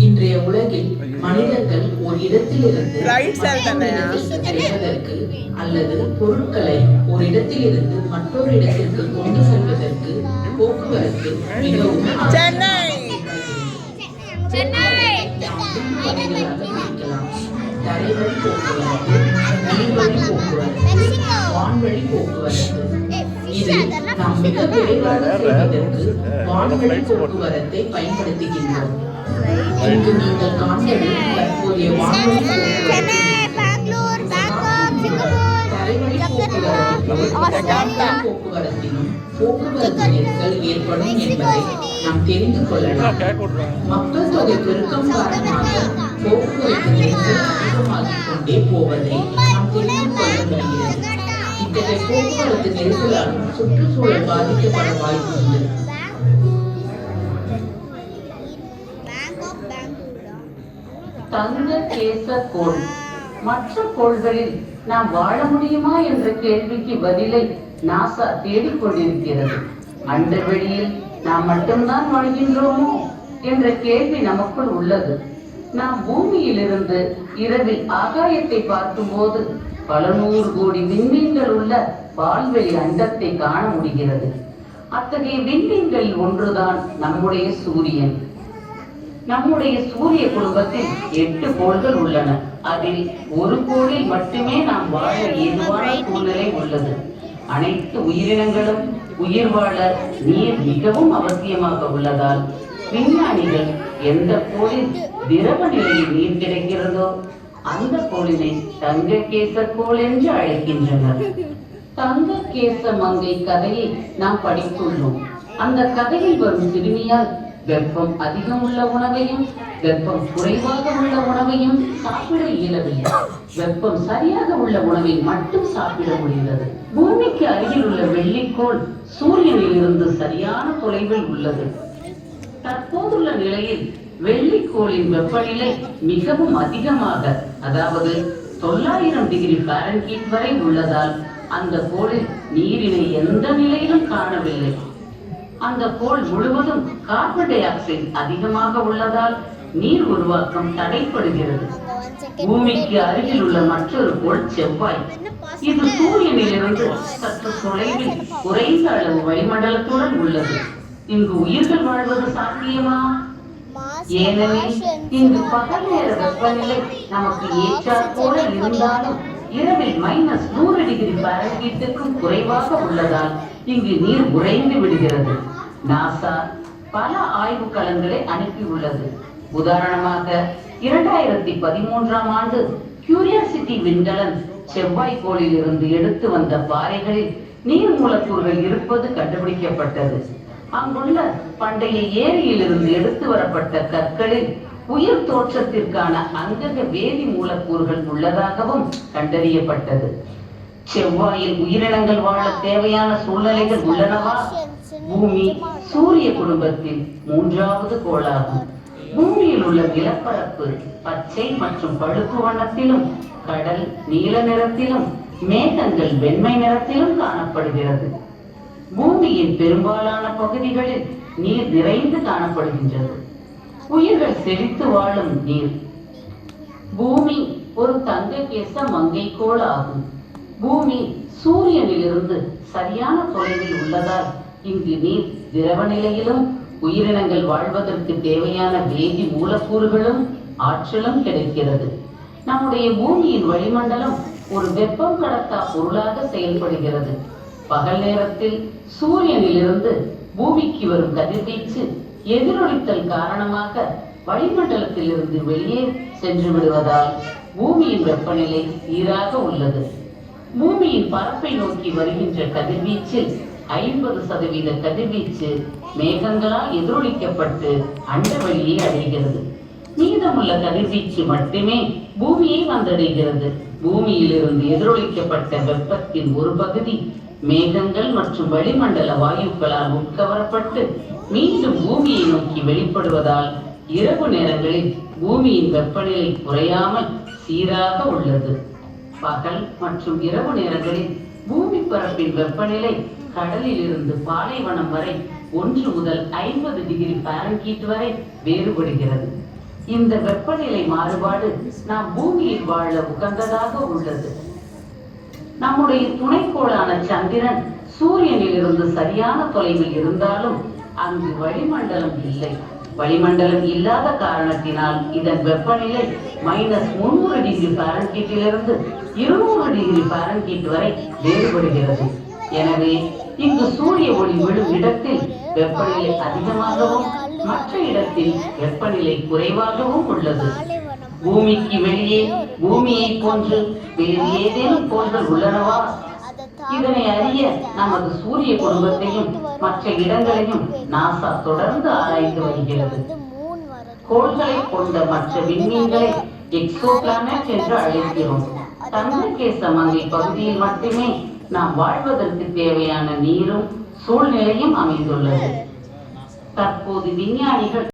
இன்றைய உலகில் மனிதர்கள் ஒரு இடத்திலிருந்து செல்வதற்கு அல்லது பொருட்களை ஒரு இடத்திலிருந்து மற்றொரு இடத்திற்கு கொண்டு செல்வதற்கு போக்குவரத்து மிகவும் தரைவழி போக்குவரத்து, நீர்வழி போக்குவரத்து, வான்வழி போக்குவரத்து. இது நாம் மிக விரைவாக செல்வதற்கு வான்வழி போக்குவரத்தை பயன்படுத்துகின்றோம். இங்கு நீங்கள் காண்பது தற்போதைய வான்வழி போக்குவரத்திலும் போக்குவரத்து நெரிசல் ஏற்படும் என்பதை நாம் தெரிந்து கொள்ளலாம். மக்கள் தொகை பெருக்கம் காரணமாக போக்குவரத்து நெரிசல் அதிகமாகிக் கொண்டே போவதை நாம் தெரிந்து கொள்ள முடிகிறது. இத்தகைய போக்குவரத்து நெரிசலால் சுற்றுச்சூழல் பாதிக்கப்பட வாய்ப்புண்டு. தங்க கேச கோள். மற்ற கோள்களில் நாம் வாழ முடியுமா என்ற கேள்விக்கு பதிலை நாசா தேடிக்கொண்டிருக்கிறது. அண்டவெளியில் நாம் மட்டும்தான் வாழ்கின்றோமோ என்ற கேள்வி நமக்குள் உள்ளது. நாம் பூமியிலிருந்து இரவில் ஆகாயத்தை பார்க்கும் போது பல 100 கோடி விண்மீன்கள் உள்ள பால்வெளி அண்டத்தை காண முடிகிறது. அத்தகைய விண்மீன்களில் ஒன்றுதான் நம்முடைய சூரியன். நம்முடைய சூரிய குடும்பத்தில் 8 கோள்கள் உள்ளன. அதில் ஒரு கோளில் மட்டுமே நாம் வாழ ஏதுவான சூழ்நிலை உள்ளது. அனைத்து உயிரினங்களும் உயிர் வாழ நீர் மிகவும் அவசியமாக உள்ளதால் விஞ்ஞானிகள் எந்த கோளில் திரவ நிலையில் நீர் கிடைக்கிறதோ அந்த கோளினை தங்க கேச கோள் என்று அழைக்கின்றனர். தங்க கேச மங்கை கதையை நாம் படித்துள்ளோம். அந்த கதையில் வரும் சிறுமியால் வெப்பம் அதிகம் உள்ள உணவையும் வெப்பம் குறைவாக உள்ள உணவையும் சாப்பிட இயலவில்லை. வெப்பம் சரியாக உள்ள உணவை மட்டும் சாப்பிட முடிந்தது. பூமிக்கு அருகில் உள்ள வெள்ளிக்கோள் சூரியனில் இருந்து சரியான தொலைவில் உள்ளது. தற்போதுள்ள நிலையில் வெள்ளிக்கோளின் வெப்பநிலை மிகவும் அதிகமாக, அதாவது 900 டிகிரி ஃபாரன்ஹீட் வரை உள்ளதால் அந்த கோளில் நீரினை எந்த நிலையிலும் காணவில்லை. அந்த கோள் முழுவதும் கார்பன் டை ஆக்சைடு அதிகமாக உள்ளதால் நீர் உருவாக்கம் தடைப்படுகிறது. பூமிக்கு அருகில் உள்ள மற்றொரு கோள் செவ்வாய். இது சூரியனில் இருந்து சற்று தொலைவில் குறைந்த அளவு வளிமண்டலத்துடன் உள்ளது. இங்கு உயிர்கள் வாழ்வது சாத்தியமா? ஏனெனில் இங்கு பகல் நேர வெப்பநிலை நமக்கு ஏற்றாற் போல இருந்தாலும் இரவில் -100 டிகிரி ஃபாரன்ஹீட்டுக்கும் குறைவாக உள்ளதால் இங்கு நீர் உறைந்து விடுகிறது. நாசா பல ஆய்வு களங்களை அனுப்பியுள்ளது. உதாரணமாக 2013ஆம் ஆண்டு கியூரியாசிட்டி விண்கலன் செவ்வாய் கோளில் இருந்து எடுத்து வந்த பாறைகளில் நீர் மூலக்கூறுகள் இருப்பது கண்டுபிடிக்கப்பட்டது. அங்குள்ள பண்டைய ஏரியில் இருந்து எடுத்து வரப்பட்ட கற்களில் உயிர் தோற்றத்திற்கான அங்கக வேதி மூலக்கூறுகள் உள்ளதாகவும் கண்டறியப்பட்டது. செவ்வாயில் உயிரினங்கள் வாழ தேவையான சூழ்நிலைகள் உள்ளனவா? பூமி சூரிய குடும்பத்தில் 3வது கோளாகும். பூமியில் உள்ள நிலப்பரப்பு பச்சை மற்றும் பழுப்பு வண்ணத்திலும், கடல் நீல நிறத்திலும், மேகங்கள் வெண்மை நிறத்திலும் காணப்படுகிறது. பூமியின் பெரும்பாலான பகுதிகளில் நீர் நிறைந்து காணப்படுகின்றது. உயிர்கள் செழித்து வாழும் நீர். பூமி ஒரு தங்க கேச மங்கைக்கோள் ஆகும். பூமி சூரியனில் இருந்து சரியான தொலைவில் உள்ளதால் இங்கு நீர் திரவ நிலையிலும் உயிரினங்கள் வாழ்வதற்கு தேவையான வேதி மூலக்கூறுகளும் ஆற்றலும் கிடைக்கிறது. நம்முடைய பூமியின் வளிமண்டலம் ஒரு வெப்பம் கடத்தா பொருளாக செயல்படுகிறது. பகல் நேரத்தில் சூரியனில் இருந்து பூமிக்கு வரும் கதிர்வீச்சு எதிரொலித்தல் காரணமாக வளிமண்டலத்தில் இருந்து வெளியே சென்று விடுவதால் பூமியின் வெப்பநிலை சீராக உள்ளது. பூமியின் பரப்பை நோக்கி வருகின்ற கதிர்வீச்சில் 50% கதிர்வீச்சு மேகங்களால் எதிரொலிக்கப்பட்டு அண்டவெளியை அடைகிறது. மீதமுள்ள கதிர்வீச்சு மட்டுமே பூமியை வந்தடைகிறது. பூமியில் இருந்து எதிரொலிக்கப்பட்ட வெப்பத்தின் ஒரு பகுதி மேகங்கள் மற்றும் வளிமண்டல வாயுக்களால் உட்கவரப்பட்டு மீண்டும் பூமியை நோக்கி வெளிப்படுவதால் இரவு நேரங்களில் பூமியின் வெப்பநிலை குறையாமல் சீராக உள்ளது. பகல் மற்றும் இரவு நேரங்களில் பூமி பரப்பின் வெப்பநிலை கடலில் இருந்து பாலைவனம் வரை 1 முதல் 50 டிகிரி ஃபாரன்ஹீட் வரை வேறுபடுகிறது. இந்த வெப்பநிலை மாறுபாடு நாம் பூமியில் வாழ உகந்ததாக உள்ளது. நம்முடைய துணைக்கோளான சந்திரன் சூரியனில் இருந்து சரியான தொலைவில் இருந்தாலும் அங்கு வளிமண்டலம் இல்லை. வளிமண்டலம் இல்லாத காரணத்தினால் இதன் வெப்பநிலை -300 டிகிரி ஃபாரன்ஹீட்டிலிருந்து 200 டிகிரி ஃபாரன்ஹீட் வரை வேறுபடுகிறது. எனவே இங்கு சூரிய ஒளி விழும் இடத்தில் வெப்பநிலை அதிகமாகவும் மற்ற இடத்தில் வெப்பநிலை குறைவாகவும் உள்ளது. பூமிக்கு வெளியே பூமியை போன்று வேறு ஏதேனும் கோள்கள் உள்ளனவா? இதனை அறிய நமது சூரிய குடும்பத்தையும் மற்ற இடங்களையும் நாசா தொடர்ந்து ஆராய்ந்து வருகிறது. கோள்களை கொண்ட மற்ற விண்மீன்களை எக்ஸோ பிளானட் என்று அழைக்கிறோம். சந்திரகேசமங்கை பகுதியில் மட்டுமே நாம் வாழ்வதற்கு தேவையான நீரும் சூழ்நிலையும் அமைந்துள்ளது. தற்போது விஞ்ஞானிகள்